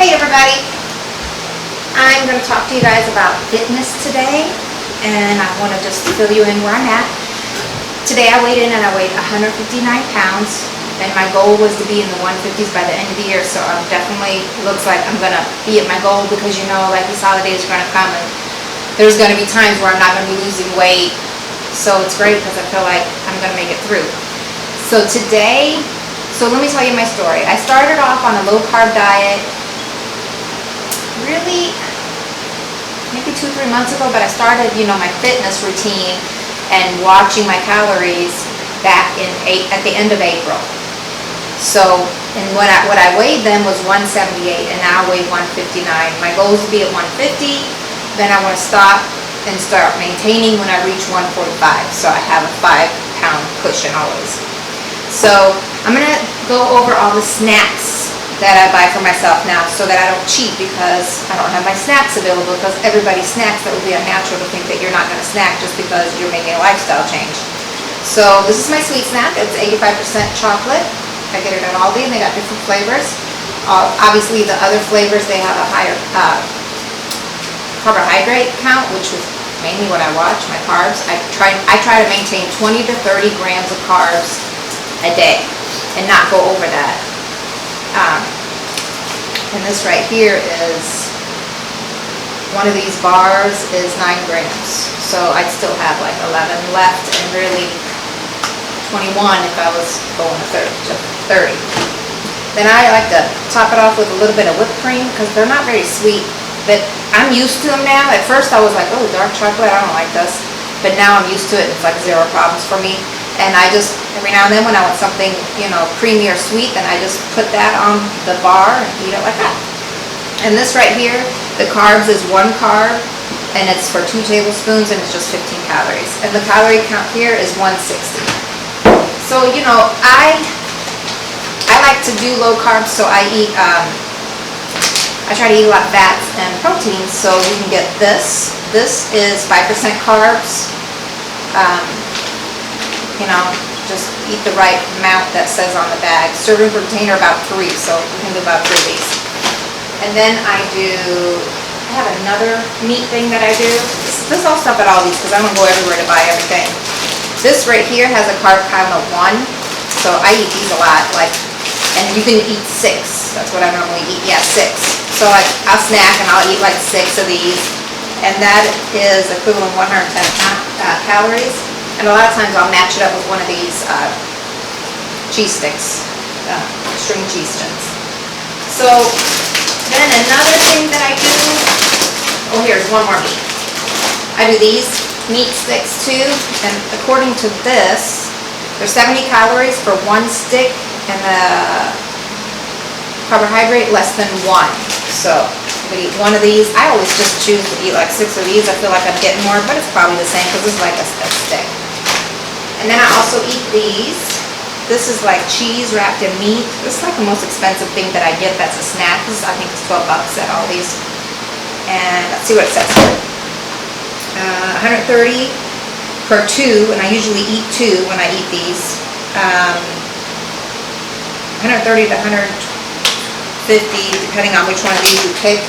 Hey everybody, I'm going to talk to you guys about fitness today, and I want to just fill you in where I'm at. Today I weighed in and I weighed 159 pounds, and my goal was to be in the 150s by the end of the year, so I'm definitely, looks like I'm going to be at my goal because you know, like these holidays are going to come and there's going to be times where I'm not going to be losing weight, so it's great because I feel like I'm going to make it through. So today, let me tell you my story. I started off on a low carb diet really maybe 2-3 months ago, but I started, my fitness routine and watching my calories back at the end of April. So, and what I weighed then was 178, and now I weigh 159. My goal is to be at 150, then I want to stop and start maintaining when I reach 145, so I have a 5-pound cushion always. So, I'm going to go over all the snacks that I buy for myself now so that I don't cheat because I don't have my snacks available, because everybody snacks. That would be unnatural to think that you're not going to snack just because you're making a lifestyle change. So this is my sweet snack. It's 85% chocolate. I get it at Aldi, and they got different flavors. Obviously the other flavors, they have a higher carbohydrate count, which is mainly what I watch, my carbs. I try to maintain 20 to 30 grams of carbs a day and not go over that. And this right here is, one of these bars is 9 grams. So I'd still have like 11 left, and really 21 if I was going to 30. Then I like to top it off with a little bit of whipped cream because they're not very sweet, but I'm used to them now. At first I was like, oh, dark chocolate, I don't like this. But now I'm used to it. It's like zero problems for me. And I just, every now and then when I want something, creamy or sweet, then I just put that on the bar and eat it like that. And this right here, the carbs is 1 carb, and it's for 2 tablespoons, and it's just 15 calories. And the calorie count here is 160. So, I like to do low carbs, so I eat, I try to eat a lot of fats and proteins, so you can get this. This is 5% carbs. Just eat the right amount that says on the bag. Serving per container about 3, so you can do about 3 of these. And then I have another meat thing that I do. This is all stuff at Aldi's because I don't go everywhere to buy everything. This right here has a carb count of 1, so I eat these a lot. And you can eat 6. That's what I normally eat. Yeah, 6. So I'll snack and I'll eat like 6 of these, and that is equivalent to 110 calories. And a lot of times I'll match it up with one of these cheese sticks, string cheese sticks. So then another thing that I do, here's one more meat. I do these meat sticks too, and according to this, there's 70 calories for 1 stick, and the carbohydrate less than 1. So I'm gonna eat 1 of these. I always just choose to eat like 6 of these. I feel like I'm getting more, but it's probably the same because it's like a stick. And then I also eat these. This is like cheese wrapped in meat. This is like the most expensive thing that I get that's a snack. This is, I think it's $12 at Aldi's. And let's see what it says here. 130 per 2, and I usually eat 2 when I eat these. 130 to 150, depending on which one of these you pick.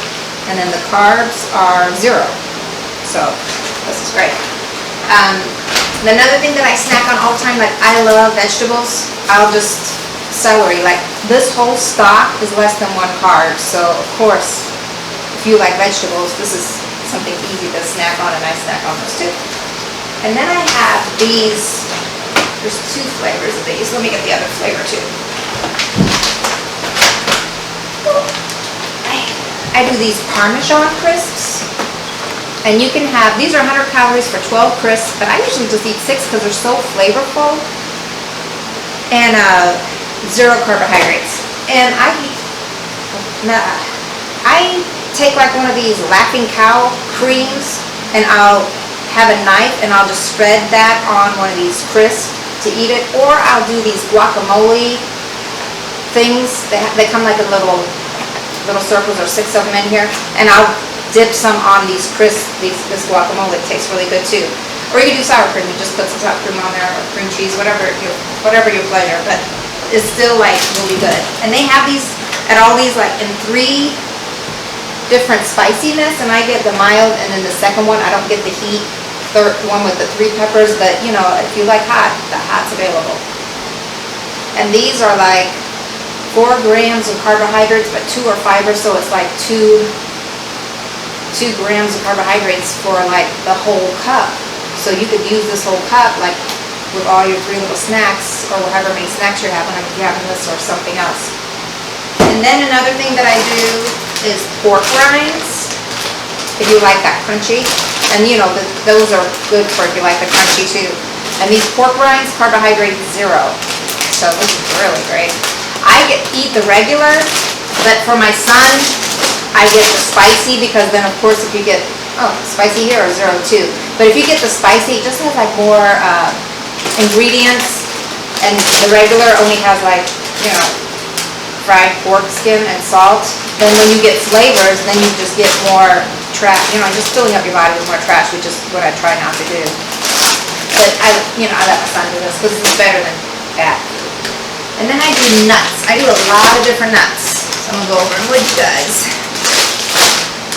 And then the carbs are 0. So this is great. And another thing that I snack on all the time, like I love vegetables. I'll just, celery, like this whole stalk is less than 1 carb. So of course, if you like vegetables, this is something easy to snack on, and I snack on this too. And then I have these, there's 2 flavors of these. Let me get the other flavor too. I do these Parmesan crisps. And you can have, these are 100 calories for 12 crisps, but I usually just eat 6 because they're so flavorful. And 0 carbohydrates. And I take like one of these Laughing Cow creams, and I'll have a knife and I'll just spread that on one of these crisps to eat it. Or I'll do these guacamole things. They come like in little circles, or 6 of them in here, and I'll dip some on these crisps, this guacamole. It tastes really good too. Or you can do sour cream. You just put some sour cream on there, or cream cheese, whatever your pleasure. But it's still like really good. And they have these at Aldi's like in 3 different spiciness, and I get the mild, and then the second one, I don't get the heat. Third one with the 3 peppers, but you know, if you like hot, the hot's available. And these are like 4 grams of carbohydrates, but 2 are fiber, so it's like 2 grams of carbohydrates for like the whole cup. So you could use this whole cup like with all your 3 little snacks, or however many snacks you're having, if you're having this or something else. And then another thing that I do is pork rinds, if you like that crunchy. And you know, those are good for if you like the crunchy too. And these pork rinds, carbohydrate 0. So this is really great. I eat the regular, but for my son, I get the spicy, because then of course if you get, spicy here or 0 too. But if you get the spicy, it just has like more ingredients, and the regular only has like, you know, fried pork skin and salt. Then when you get flavors, then you just get more trash, you know, just filling up your body with more trash, which is what I try not to do. But I let my son do this because it's better than that. And then I do nuts. I do a lot of different nuts. So I'm gonna go over them with you guys.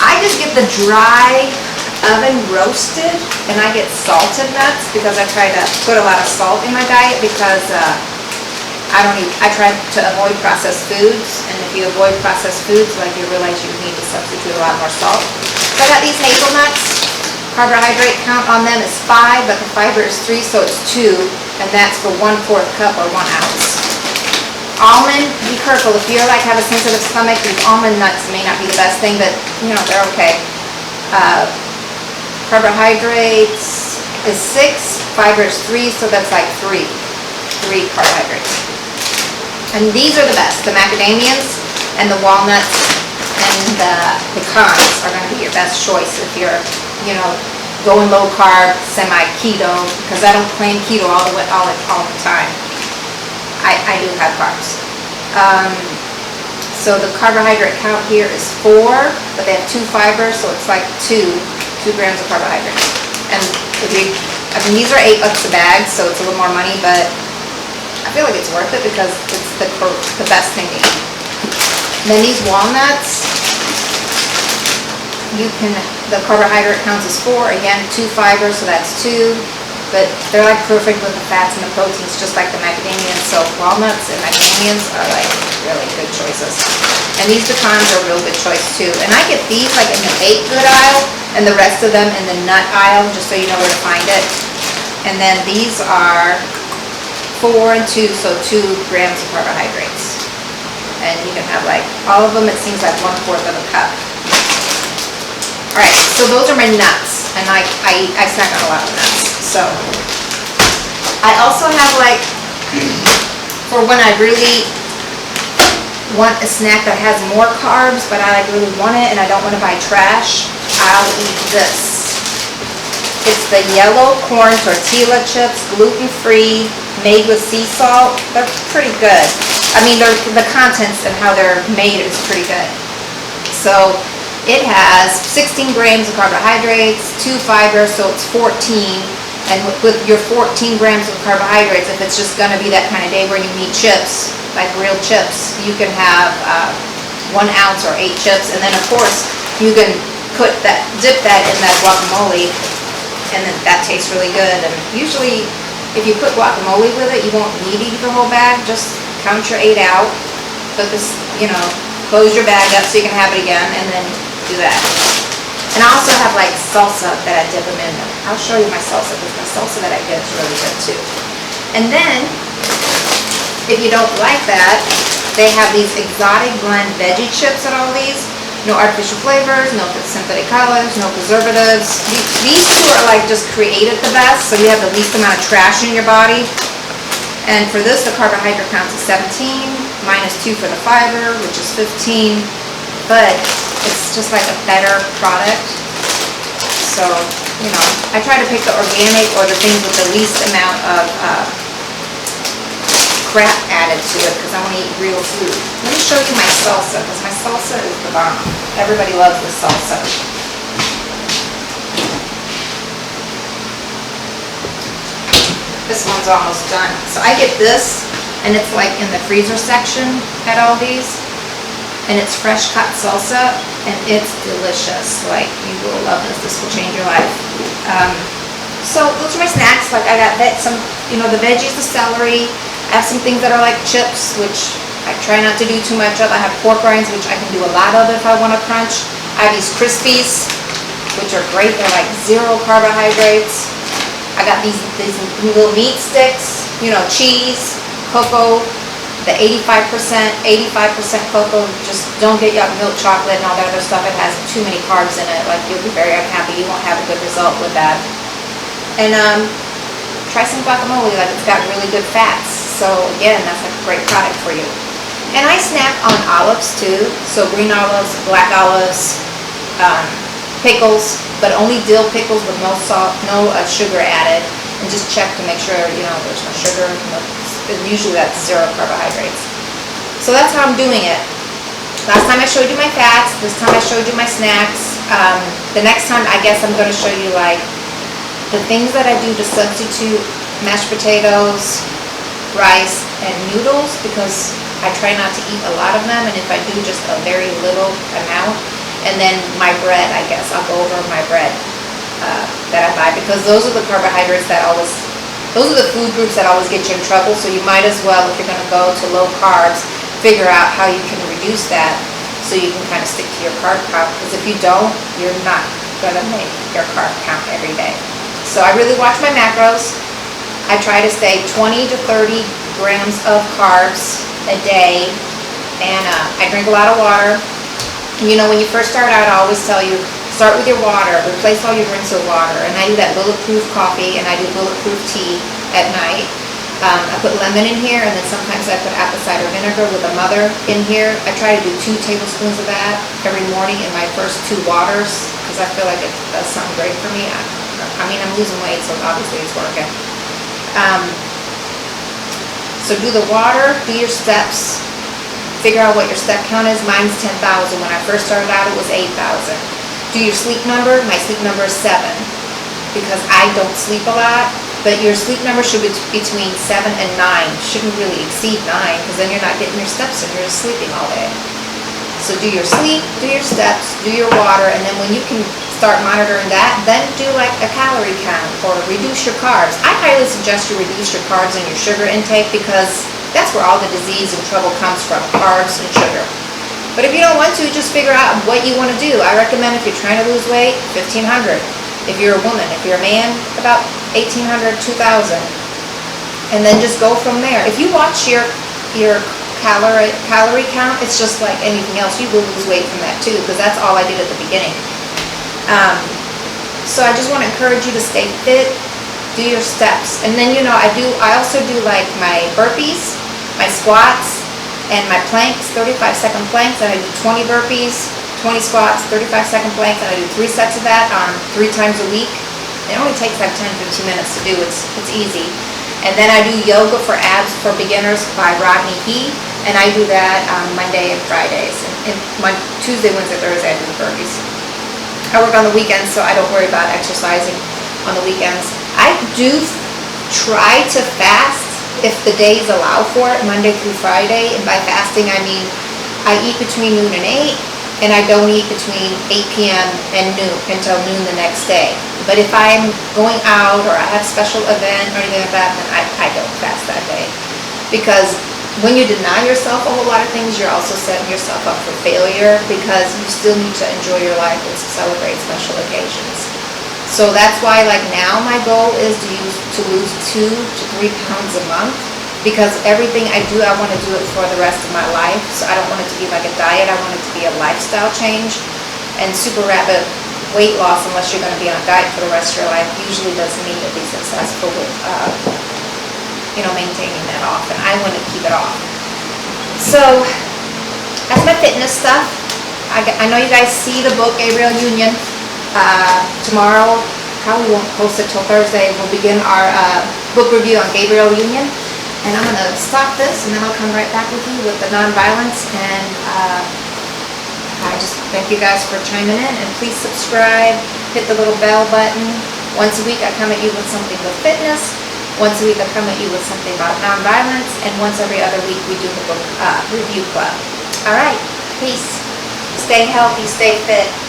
I just get the dry oven roasted, and I get salted nuts because I try to put a lot of salt in my diet, because I try to avoid processed foods, and if you avoid processed foods, like, you realize you need to substitute a lot more salt. So I got these hazelnuts. Carbohydrate count on them is 5, but the fiber is 3, so it's 2, and that's for 1/4 cup or 1 ounce. Almond, be careful, if you're like have a sensitive stomach, these almond nuts may not be the best thing, but you know, they're okay. Carbohydrates is 6, fiber is 3, so that's like 3 carbohydrates. And these are the best. The macadamias and the walnuts and the pecans are going to be your best choice if you're, you know, going low carb, semi-keto, because I don't claim keto all the time. I do have carbs. So the carbohydrate count here is 4, but they have 2 fibers, so it's like 2 grams of carbohydrates. And these are $8 a bag, so it's a little more money, but I feel like it's worth it because it's the best thing to eat. And then these walnuts, the carbohydrate counts as 4, again 2 fibers, so that's 2, but they're like perfect with the fats and the proteins, just like the macadamias. So walnuts and macadamias are like really good choices. And these pecans are a real good choice too. And I get these like in the baked good aisle, and the rest of them in the nut aisle, just so you know where to find it. And then these are 4 and 2, so 2 grams of carbohydrates. And you can have like, all of them, it seems like 1/4 of a cup. Alright, so those are my nuts, and I snack on a lot of nuts. So, I also have like, for when I really want a snack that has more carbs, but I really want it and I don't want to buy trash, I'll eat this. It's the yellow corn tortilla chips, gluten-free, made with sea salt. They're pretty good. I mean, the contents and how they're made is pretty good. So it has 16 grams of carbohydrates, 2 fibers, so it's 14. And with your 14 grams of carbohydrates, if it's just going to be that kind of day where you need chips, like real chips, you can have 1 ounce or 8 chips. And then of course, you can dip that in that guacamole, and then that tastes really good. And usually, if you put guacamole with it, you won't need to eat the whole bag. Just count your 8 out, put this, you know, close your bag up so you can have it again, and then do that. And I also have like salsa that I dip them in. I'll show you my salsa, because my salsa that I get is really good too. And then, if you don't like that, they have these exotic blend veggie chips at Aldi's. No artificial flavors, no synthetic colors, no preservatives. These two are like just created the best, so you have the least amount of trash in your body. And for this, the carbohydrate count is 17, minus 2 for the fiber, which is 15. But it's just like a better product. So, you know, I try to pick the organic or the things with the least amount of crap added to it, because I want to eat real food. Let me show you my salsa, because my salsa is the bomb. Everybody loves this salsa. This one's almost done. So I get this, and it's like in the freezer section at Aldi's. and it's fresh cut salsa, and it's delicious. Like, you will love this. This will change your life. So those are my snacks. Like, I got some, the veggies, the celery. I have some things that are like chips, which I try not to do too much of. I have pork rinds, which I can do a lot of if I want to crunch. I have these Crispies, which are great. They're like 0 carbohydrates. I got these little meat sticks, cheese, cocoa, the 85% cocoa. Just don't get milk chocolate and all that other stuff. It has too many carbs in it. Like, you'll be very unhappy. You won't have a good result with that. And try some guacamole. Like, it's got really good fats. So again, that's like a great product for you. And I snack on olives too. So green olives, black olives, pickles, but only dill pickles with no salt, no sugar added. And just check to make sure, there's no sugar. Usually that's 0 carbohydrates. So that's how I'm doing it. Last time I showed you my fats. This time I showed you my snacks. The next time, I guess I'm going to show you like the things that I do to substitute mashed potatoes, rice, and noodles, because I try not to eat a lot of them, and if I do, just a very little amount. And then my bread, I guess I'll go over my bread that I buy, because those are the carbohydrates those are the food groups that always get you in trouble. So you might as well, if you're going to go to low carbs, figure out how you can reduce that so you can kind of stick to your carb count, because if you don't, you're not going to make your carb count every day. So I really watch my macros. I try to stay 20 to 30 grams of carbs a day, and I drink a lot of water. And when you first start out, I always tell you, start with your water, replace all your drinks with water. And I do that bulletproof coffee, and I do bulletproof tea at night. I put lemon in here, and then sometimes I put apple cider vinegar with a mother in here. I try to do 2 tablespoons of that every morning in my first 2 waters, because I feel like it does something great for me. I'm losing weight, so obviously it's working. So do the water, do your steps, figure out what your step count is. Mine's 10,000. When I first started out, it was 8,000. Do your sleep number. My sleep number is 7, because I don't sleep a lot, but your sleep number should be between 7 and 9. Shouldn't really exceed 9, because then you're not getting your steps in, you're just sleeping all day. So do your sleep, do your steps, do your water, and then when you can start monitoring that, then do like a calorie count or reduce your carbs. I highly suggest you reduce your carbs and your sugar intake, because that's where all the disease and trouble comes from, carbs and sugar. But if you don't want to, just figure out what you want to do. I recommend, if you're trying to lose weight, 1,500. If you're a woman, if you're a man, about 1,800, 2,000. And then just go from there. If you watch your calorie count, it's just like anything else. You will lose weight from that too, because that's all I did at the beginning. So I just want to encourage you to stay fit, do your steps. And then, I also do like my burpees, my squats, and my planks, 35-second planks, and I do 20 burpees, 20 squats, 35-second planks, and I do 3 sets of that 3 times a week. It only takes like 10-15 minutes to do. It's easy. And then I do yoga for abs for beginners by Rodney He, and I do that on Monday and Fridays. And my Tuesday, Wednesday, Thursday, I do the burpees. I work on the weekends, so I don't worry about exercising on the weekends. I do try to fast if the days allow for it, Monday through Friday. And by fasting, I mean I eat between noon and 8, and I don't eat between 8 p.m. and noon until noon the next day. But if I'm going out or I have a special event or anything like that, then I don't fast that day. Because when you deny yourself a whole lot of things, you're also setting yourself up for failure, because you still need to enjoy your life and celebrate special occasions. So that's why, like, now my goal is to lose 2 to 3 pounds a month, because everything I do, I want to do it for the rest of my life. So I don't want it to be like a diet. I want it to be a lifestyle change. And super rapid weight loss, unless you're going to be on a diet for the rest of your life, usually doesn't mean you'll be successful with maintaining that off, and I want to keep it off. So that's my fitness stuff. I know you guys see the book Gabrielle Union. Tomorrow, probably won't post it till Thursday. We'll begin our book review on Gabrielle Union, and I'm going to stop this, and then I'll come right back with you with the nonviolence. And I just thank you guys for chiming in, and please subscribe, hit the little bell button. Once a week I come at you with something with fitness. Once a week I come at you with something about nonviolence, and once every other week we do the book review club. All right. Peace. Stay healthy, stay fit.